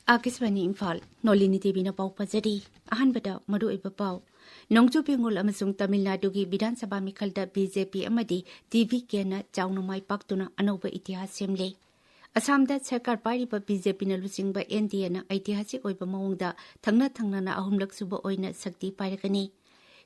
Akiswani Imphal Nolini Devi na pau pajari ahanbada madu iba pau Nongju Bengal amasung Tamil Nadu gi Bidhan Sabha Mikhalda BJP amadi TV kena chauna mai paktuna anoba itihas semle Assamda sarkar pariba BJP na lusingba NDA na ऐतिहासिक oiba maungda thangna na ahumlak suba oina sakti pairagani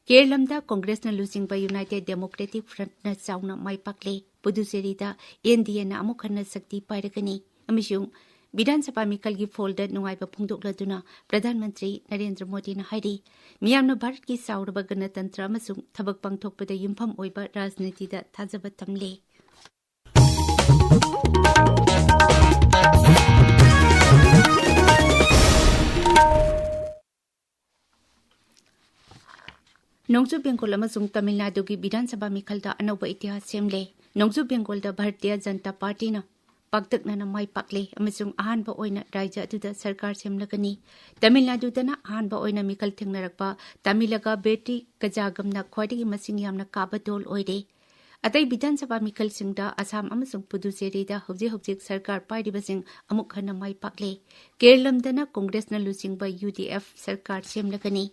Kerala Congress na lusingba United Democratic Front na chauna mai pakle Puducherry da NDA na amukhanna sakti pairagani amishung Bidhan Sabha Mikal gi folder nungaiba phungdokladuna Pradhan Mantri Narendra Modi na hairi miyamna Bharat ki sauraba ganatantra amasung thabak pangthokpada yumpham oiba rajniti da thajaba tamle Nongju Bengal amasung Tamil Nadu gi Bidhan Sabha Mikhalda anauba itihas semle Nongju Bengal da Bharatiya Janata Party na Pagdakna na mai pakle amasung ahanba oina raija aduda sarkar semlagani Tamil Nadu dana ahanba oina mikal thengnarakpa Tamilaga beti kajagamna khwadigi masing yamna kabadol oire Atai Bidhan Sabha Mikal singda Assam amasung Puducherry da hojik sarkar pairibasing amuk hana mai pakle Kerala dana Congress na lusingba UDF sarkar semlagani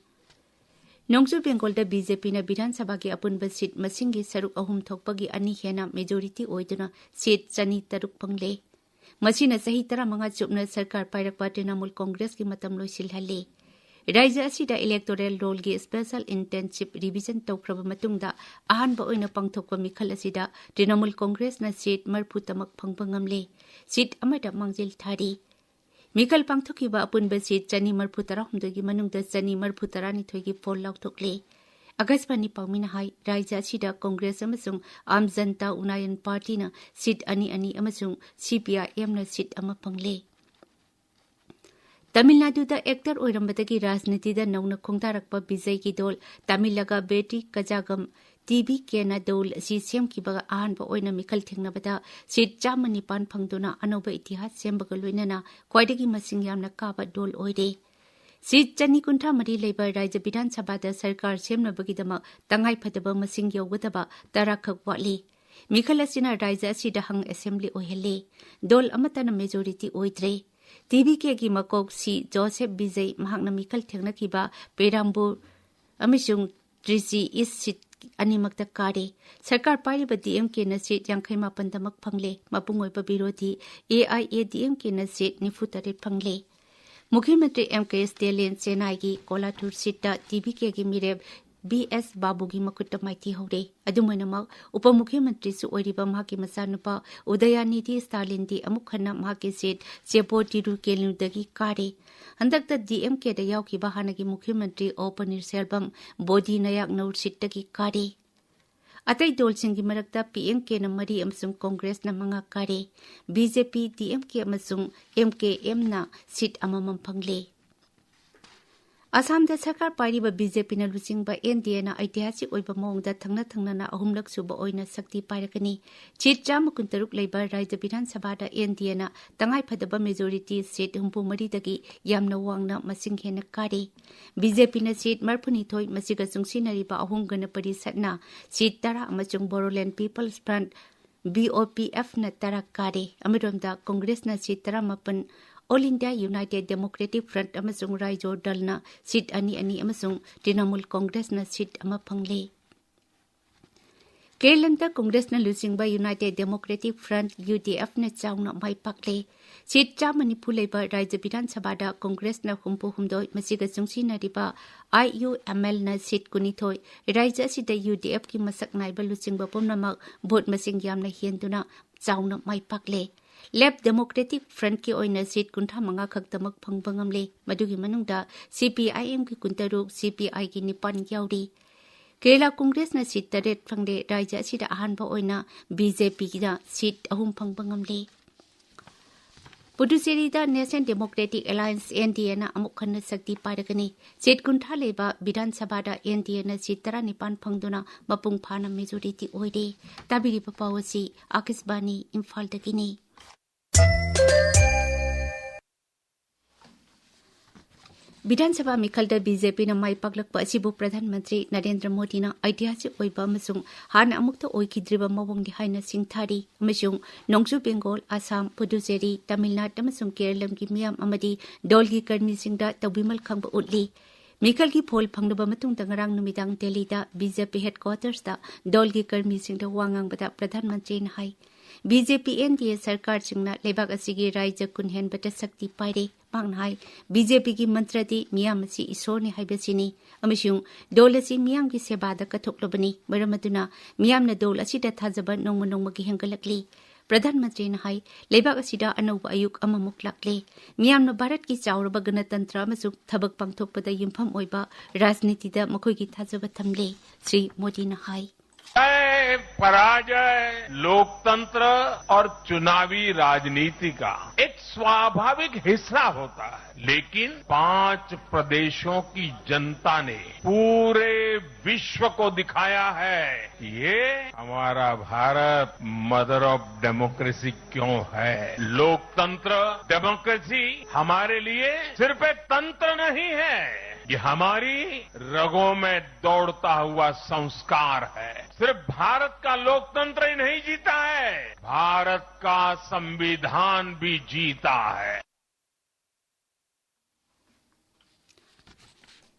Nongju Bengal da BJP na Bidhan Sabha gi apunba seat masingi saruk ahum thokpagi ani hena majority oiduna seat chani taruk pangle masina sahi tara manga chupna sarkar pairakpa Trinamool Congress gi matam loisilhalle Raija asida electoral roll gi special internship revision tawkraba matungda ahanba oina pangthokpa mikhal asida Trinamool Congress na seat marphu tamak phangba ngamle seat amada mangjil thari Mikal pangthokiba apunba seat chani marphu tara humdogi manungda chani marphu tara ni thoigi poll lauthokle Agasbani Paumina Hai Raija Sida Congress amasung Aam Janata Unayan Party na seat ani amasung CPIM na seat ama pangle Tamil Nadu da actor oirambadagi rajniti da nauna khongtarakpa Bijay ki dol Tamilaga beti kajagam TV kena dol si sem ki baga ahanba oina mikal thengnabada seat chamani pan phangduna anoba itihas sembaga loinana khwaidagi masing yamna kaba dol oire Seat chani kuntha mari leiba Raija Bidhan Sabha da sarkar semnabagidama tangai phadaba masing yaugadaba tarakhak wali Mikal asina Raija asida hang assembly ohele dol amatana majority oidre TV ke gi makok si Joseph Bijay mahakna mikal thengna kiba Perambur amishung Trisi is seat animakta kare sarkar pariba DMK na seat yang khaima pandamak phangle mapungoi pa birodi AIA DMK na seat nifutare phangle Mukhyamantri MK Stalin Senai gi Kolathur seat ta TVK gi mireb BS Babu gi makutta maiti hore adumainamak upamukhyamantri su oiriba mahaki masanupa Udayanidhi Stalin di amukhanna mahaki seat Chepo Tiru Keludagi kare handakta DMK da yaukiba hanagi mukhyamantri O Panneerselvam Bodhi Nayak Naur seat gi kare Atai dolsingi marakta PMK na mari amasung Congress na mga kare BJP DMK amasung MKM na seat amamam phangle Assam da sarkar pariba BJP na lusingba NDA na ऐतिहासिक oiba maungda thangna na ahumlak suba oina sakti pairakani seat chama kuntaruk leiba Raija Bidhan Sabha da NDA na tangai phadaba majority seat humpu mari dagi yamna wangna masing hena kare BJP na seat marphuni thoi masiga chungsinariba ahum gana pari satna seat tara amachung Bodoland People's Front BOPF na tara kare amiromda Congress na seat tara mapan All India United Democratic Front amasung Raijo Dal na seat ani amasung Trinamool Congress na seat ama phangle Kerala Congress na lusingba United Democratic Front UDF na chauna mai pakle seat cha Manipur leiba Raija Bidhan Sabha da Congress na humpu humdoi masiga chungsinariba IUML na seat kunithoi Raija sida UDF ki masak naiba lusingba pomnamak vote masing yamna hienduna chauna mai pakle Left Democratic Front ki oina seat kuntha manga khaktamak phangba ngamle madugi manungda CPIM ki kuntaruk CPI ki nipan yauri Kerala Congress na seat taret phangde Raija sida ahanba oina BJP ki da seat ahum phangba ngamle Puducherry da National Democratic Alliance NDA na amukhanna sakti pairagani seat kuntha leba Bidhan Sabha da NDA na seat tara nipan phangduna mapung phana majority oire tabiri papawasi Akisbani Imphal dagini विधानसभा मिखलदा BJP न माई पाकलकपा असिबु प्रधानमंत्री नरेंद्र मोदी न ऐतिहासिक ओइबा अमसुंग हान अमुक्ता ओइखिद्रिबा मवंगनि हाइना सिंथारी अमसुंग नोंगजु बेंगोल आसाम पुडुचेरी तमिलनाडु अमसुंग केरलमगी मियाम अमदी दौलगी कर्मीसिंगदा तौबिमल खंबा उतली मिखलगी फोल फंगनबा मतुंगदा ngarang numitang दिल्लीदा BJP हेडक्वार्टर्सदा दौलगी कर्मीसिंगदा वांगांगबदा प्रधानमंत्री न high BJP NDA सरकार सिंगना लेबाक असिगी राज्य कुनहेन बटा शक्ति पाइरे मांगनाय बीजेपी की मंत्रदी मियाम असि ईश्वरने हाइबसिनी अमसुंग दौल असि मियाम की सेवादा कथोक्लबनी मरमदुना मियामना दौल असिदा थाजबा नोंम नोंमगी हेंगलकली प्रधानमंत्री ने हाई लेबाक असिदा अनौबा अयुक अममुक लाक्ले मियामना भारत की चाउरबा गणतंत्र अमसुंग थबक पांगथोकपदा युमफम ओइबा राजनीतिदा मखोइगी थाजबा थमले श्री मोदी ने हाई जय पराजय लोकतंत्र और चुनावी राजनीति का एक स्वाभाविक हिस्सा होता है, लेकिन 5 प्रदेशों की जनता ने पूरे विश्व को दिखाया है ये हमारा भारत मदर ऑफ डेमोक्रेसी क्यों है। लोकतंत्र डेमोक्रेसी हमारे लिए सिर्फ एक तंत्र नहीं है, ये हमारी रगों में दौड़ता हुआ संस्कार है। सिर्फ भारत का लोकतंत्र ही नहीं जीता है, भारत का संविधान भी जीता है।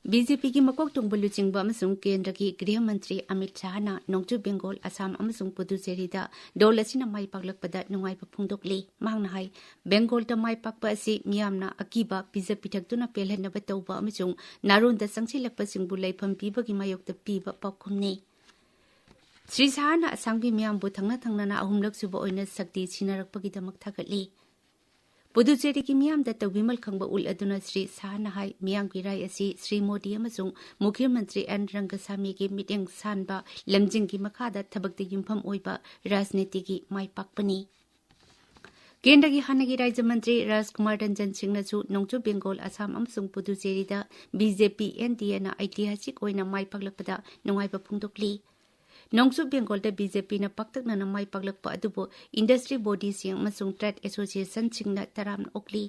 बीजेपी की मकोक तुंगबु लुचिंगबा अमसुंग केंद्र की गृह मंत्री अमित शाहना नोंगजु बेंगोल असम अमसुंग पुदुचेरीदा दौल असिना माई पाकलकपदा नुंगाइबा फोंदोकली मांगना हाई बेंगोलदा माई पाकपा असि मियामना अकीबा बीजेपी थक्तुना पेलहनबा तौबा अमसुंग नारोंदा संगसिलकपसिंगबु लैफम पीबगी मायोक्ता पीबा पाउखुमने श्री शाहना असंगबी मियामबु थंगना थंगना अहुमलक सुबा ओइना शक्ति सिनारकपगिदमक थागतली पुदुचेरी की मियामदा तौबिमल खंगबा उल अदुना श्री शाहना हाई मियाम की राय असि श्री मोदी अमसुंग मुख्यमंत्री एन रंगसामी की मिटिंग सानबा लमजिंग की मखादा थबकते युमफम ओइबा राजनीति की माई पाकपनी केंद्र की हानगी राज्य मंत्री राजकुमार रंजन सिंहनसु नोंगजु बेंगोल असम अमसुंग पुदुचेरीदा बीजेपी एनडीए ना ऐतिहासिक ओइना माई पाकलकपदा नुंगाइबा फोंदोकली नोंगजु बेंगोलदा बीजेपी ना पक्तकना माई पाकलकपा अदुबो इंडस्ट्री बॉडी सिंग अमसुंग ट्रेड एसोसिएशन सिंगना तराम ओकली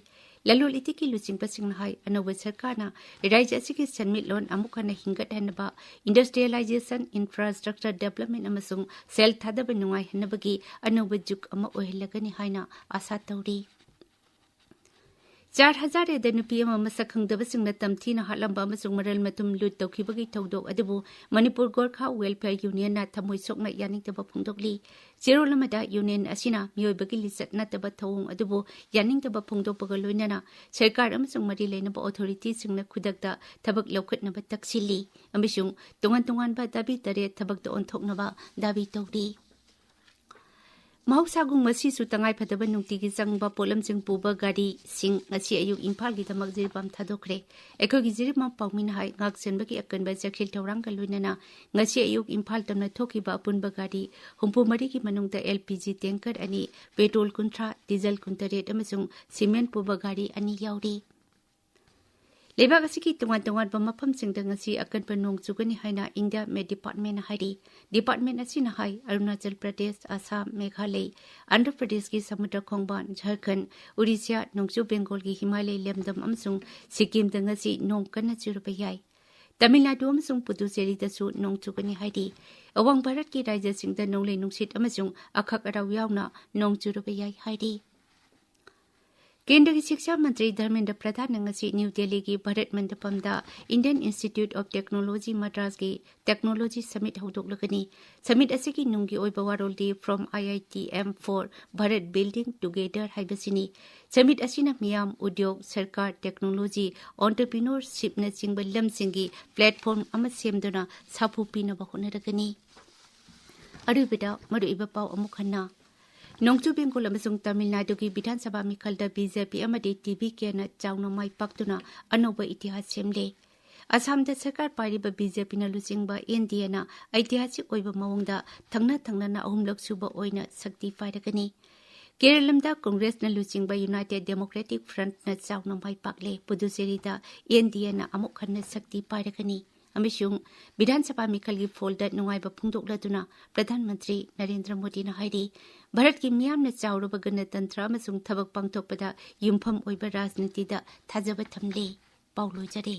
ललुल इतिकी लुचिंगपा सिंगना हाई अनौबा सरकारना राज्य असिगी सन्मिटलोन अमुकना हिंगटहनबा इंडस्ट्रियलाइजेशन इंफ्रास्ट्रक्चर डेवलपमेंट अमसुंग सेल थादबा नुंगाइहनबगी अनौबा जुग अमा ओइहलगनी हाइना आशा तौरी 4,000 एदा नुपी अमा मसक खंगदबसिंगना तमथीना हालंबा अमसुंग मरल मतुम लुट तौखिबगी थौदोक अदुबु मणिपुर गोरखा वेलफेयर यूनियन ना थमोइ सोकना यानिंगतबा फोंदोकली जेरोलमदा यूनियन असिना मियोइबगी लिचत नतबा थौंग अदुबु यानिंगतबा फोंदोकपगा लोइनाना सरकार अमसुंग मरि लेनबा ऑथोरिटी सिंगना खुदकता थबक लौखटनबा तक्सिली अमसुंग तोंगान तोंगानबा दाबी तरे थबकता ओंथोकनबा दाबी तौरी महौसागुं मसीसु तंगाई फदबा नुंगतिगी चंगबा पोलमसिंग पुबा गाड़ी सिंग ngasi ayuk Imphal gi damak jirbam thadokre ekhogi jirbam pawmin hai ngaksenbagi akanba jakhil thorang ka luinana ngasi ayuk Imphal tamna thokiba apunba gadi humpu mari ki manungta LPG tanker ani petrol kuntra diesel kuntaret amasung cement puba gadi ani yauri लेबाक असिकी तोंगान तोंगान मफम सिंगदा ngasi अकन पर नोंग चुगनी हाइना India में department हाइरी department असिना high Arunachal Pradesh Assam Meghalaya Andhra Pradesh की समुद्र खोंगबान झारखंड उड़ीसा नोंगचु बेंगोल की हिमालय लेमदम अमसुंग सिक्किम दंगसी नोंग कन्ना चुरबा याई तमिलनाडु अमसुंग पुदुचेरी दसु नोंग चुगनी हाइरी अवंग भारत की राज्य सिंगदा नोंगले नुंगसित अमसुंग अखक अराव यावना नोंग चुरबा याई हाइरी केंद्र की शिक्षा मंत्री धर्मेंद्र प्रधान ने न्यू दिल्ली की Bharat Mandapam Indian institute of technology Madras की टेक्नोलॉजी समिट हौदोकलगनी समिट असिगी नुंगी ओइबा वारोलदी from IITM for Bharat building together हाइबसिनी समिट असिना मियाम उद्योग सरकार टेक्नोलॉजी एंटरप्रेन्योरशिप न चिंग लमसिंगी प्लेटफॉर्म अमा सेमदुना साफु पिनबा होनरगनी अरुबदा मरुइबा पाव अमुखन्ना नोंगचु बेंगोल अमसुंग तमिलनाडु की विधानसभा मिखलदा बीजेपी अमदी टीवी केना चाउना माई पाक्तुना अनौबा इतिहास सेमले असमदा सरकार पारिबा बीजेपी ना लुचिंगबा एनडीए ना ऐतिहासिक ओइबा मवंगदा थंगना थंगना अहुमलक सुबा ओइना शक्ति पाइरगनी केरलमदा कांग्रेस ना लुचिंगबा यूनाइटेड डेमोक्रेटिक फ्रंट ना चाउना माई पाकले पुदुचेरीदा एनडीए ना अमुक खन्ना शक्ति पाइरगनी अमसुंग विधानसभा मिखलगी फोल्ड नुंगाइबा फुंदोकलदुना प्रधानमंत्री नरेंद्र मोदी ना हाइरी भारत की मियामना चाउरबा गणतंत्र अमसुंग थबक पांगथोकपदा युमफम ओइबा राजनीतिदा थाजबा थमले ꯄꯥꯎ ꯂꯣꯏꯖꯔꯦ